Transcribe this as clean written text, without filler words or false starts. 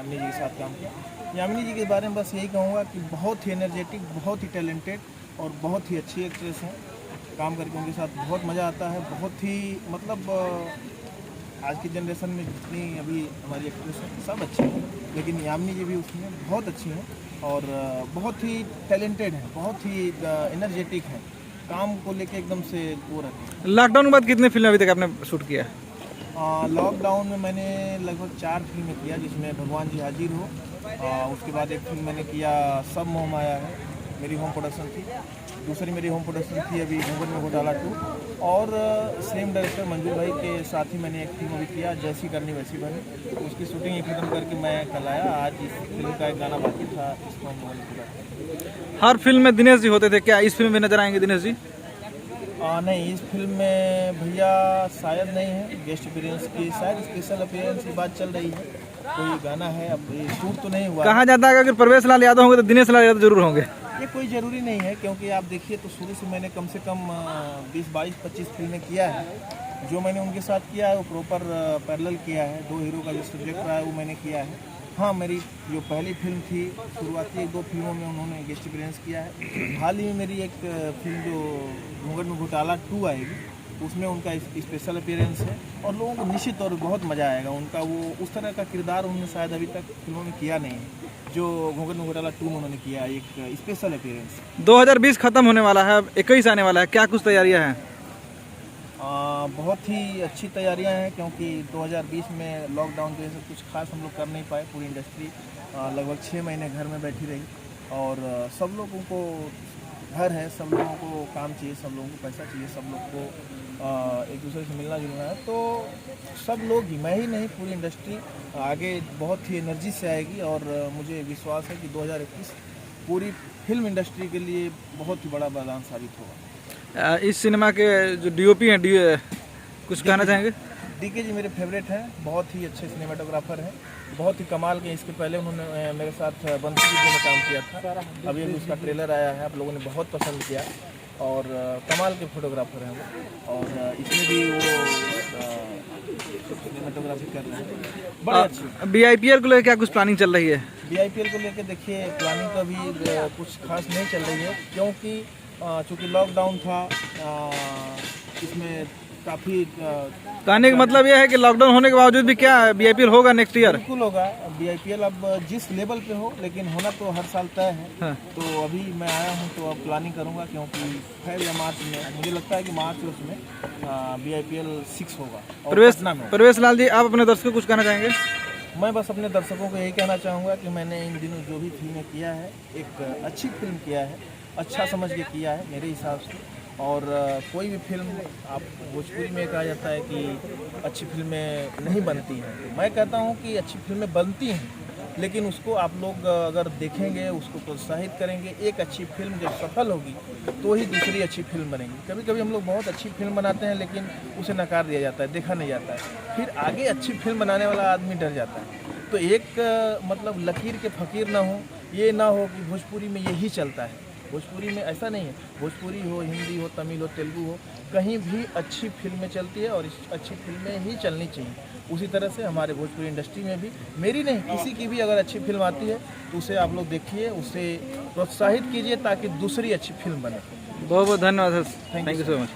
यामिनी जी के साथ काम किया। यामिनी जी के बारे में बस यही कहूँगा कि बहुत ही एनर्जेटिक, बहुत ही टैलेंटेड और बहुत ही अच्छी एक्ट्रेस हैं। काम करके उनके साथ बहुत मज़ा आता है। बहुत ही मतलब आज की जनरेशन में जितनी अभी हमारी एक्ट्रेस हैं सब अच्छी हैं, लेकिन यामिनी जी भी उसमें बहुत अच्छी हैं और बहुत ही टैलेंटेड हैं, बहुत ही एनर्जेटिक हैं। काम को लेके एकदम से वो रहते हैं। लॉकडाउन के बाद कितने फिल्म अभी तक आपने शूट किया? लॉकडाउन में मैंने लगभग 4 फिल्में किया, जिसमें भगवान जी हाजिर हो, उसके बाद एक फिल्म मैंने किया सब मोह माया है, मेरी होम प्रोडक्शन थी। दूसरी मेरी होम प्रोडक्शन थी अभी घूंघट में घोटाला 2, और सेम डायरेक्टर मंजूर भाई के साथ ही मैंने एक फिल्म अभी किया जैसी करनी वैसी बनी। उसकी शूटिंग खत्म करके मैं कल आया। आज इस फिल्म का एक गाना बाकी था, इसको हम लोगों ने पूरा। हर फिल्म में दिनेश जी होते थे, क्या इस फिल्म में नजर आएंगे दिनेश जी? नहीं, इस फिल्म में भैया शायद नहीं है। गेस्ट अपीयरेंस की शायद स्पेशल अपीयरेंस की बात चल रही है, कोई गाना है, अब ये शूट तो नहीं हुआ। कहा जाता है कि अगर प्रवेश लाल यादव होंगे तो दिनेश लाल यादव जरूर होंगे। ये कोई ज़रूरी नहीं है, क्योंकि आप देखिए तो शुरू से मैंने कम से कम 20, 22, 25 फिल्में किया है। जो मैंने उनके साथ किया है वो प्रॉपर पैरेलल किया है। 2 हीरो का जो सब्जेक्ट रहा है वो मैंने किया है। हाँ, मेरी जो पहली फिल्म थी, शुरुआती 1-2 फिल्मों में उन्होंने गेस्ट अपीयरेंस किया है। हाल ही में मेरी एक फिल्म जो घूंघट में घोटाला 2 आएगी, उसमें उनका स्पेशल अपीयरेंस है और लोगों को निश्चित तौर पर बहुत मज़ा आएगा उनका। वो उस तरह का किरदार उन्होंने शायद अभी तक फिल्मों में किया नहीं है जो घूंघट में घोटाला 2 में उन्होंने किया, एक स्पेशल अपीयरेंस। 2020 खत्म होने वाला है, 21 आने वाला है, क्या कुछ तैयारियां हैं? बहुत ही अच्छी तैयारियां हैं, क्योंकि 2020 में लॉकडाउन की वजह से कुछ खास हम लोग कर नहीं पाए। पूरी इंडस्ट्री लगभग 6 महीने घर में बैठी रही और सब लोगों को घर है, सब लोगों को काम चाहिए, सब लोगों को पैसा चाहिए, सब लोग को एक दूसरे से मिलना जुलना है। तो सब लोग ही, मैं ही नहीं, पूरी इंडस्ट्री आगे बहुत ही एनर्जी से आएगी और मुझे विश्वास है कि 2021 पूरी फिल्म इंडस्ट्री के लिए बहुत ही बड़ा बलिदान साबित होगा। इस सिनेमा के जो डीओपी हैं, कुछ कहना चाहेंगे? डीके जी मेरे फेवरेट हैं, बहुत ही अच्छे सिनेमाटोग्राफर हैं, बहुत ही कमाल के। इसके पहले उन्होंने मेरे साथ बंसी जी में काम किया था, अभी उसका ट्रेलर आया है, आप लोगों ने बहुत पसंद किया और कमाल के फोटोग्राफर हैं वो, और इसमें भी वो सिनेमाटोग्राफी कर रहे हैं, बड़े अच्छे। BIPL को लेकर क्या कुछ प्लानिंग चल रही है? BIPL को लेकर देखिए प्लानिंग तो अभी कुछ खास नहीं चल रही है, क्योंकि चूँकि लॉकडाउन था, इसमें काफ़ी कहने का मतलब यह है कि लॉकडाउन होने के बावजूद भी क्या BIPL होगा नेक्स्ट ईयर? बिल्कुल होगा BIPL, अब जिस लेवल पे हो, लेकिन होना तो हर साल तय है। हाँ। तो अभी मैं आया हूँ तो अब प्लानिंग करूँगा, क्योंकि खैर या मार्च में, मुझे लगता है कि मार्च उसमें BIPL 6 होगा और पटना में। प्रवेश लाल जी, आप अपने दर्शकों को कुछ कहना चाहेंगे? मैं बस अपने दर्शकों को यही कहना चाहूँगा कि मैंने इन दिनों जो भी फिल्में किया है, एक अच्छी फिल्म किया है, अच्छा समझ के किया है मेरे हिसाब से। और कोई भी फिल्म, आप भोजपुरी में कहा जाता है कि अच्छी फिल्में नहीं बनती हैं, तो मैं कहता हूँ कि अच्छी फिल्में बनती हैं, लेकिन उसको आप लोग अगर देखेंगे, उसको प्रोत्साहित करेंगे, एक अच्छी फिल्म जब सफल होगी तो ही दूसरी अच्छी फिल्म बनेगी। कभी कभी हम लोग बहुत अच्छी फिल्म बनाते हैं, लेकिन उसे नकार दिया जाता है, देखा नहीं जाता है, फिर आगे अच्छी फिल्म बनाने वाला आदमी डर जाता है। तो एक मतलब लकीर के फ़कीर ना हो, ये ना हो कि भोजपुरी में यही चलता है। भोजपुरी में ऐसा नहीं है, भोजपुरी हो, हिंदी हो, तमिल हो, तेलुगु हो, कहीं भी अच्छी फिल्में चलती है और अच्छी फिल्में ही चलनी चाहिए। उसी तरह से हमारे भोजपुरी इंडस्ट्री में भी, मेरी नहीं, किसी की भी अगर अच्छी फिल्म आती है तो उसे आप लोग देखिए, उसे प्रोत्साहित कीजिए ताकि दूसरी अच्छी फिल्म बने। बहुत बहुत धन्यवाद sir, thank you so much.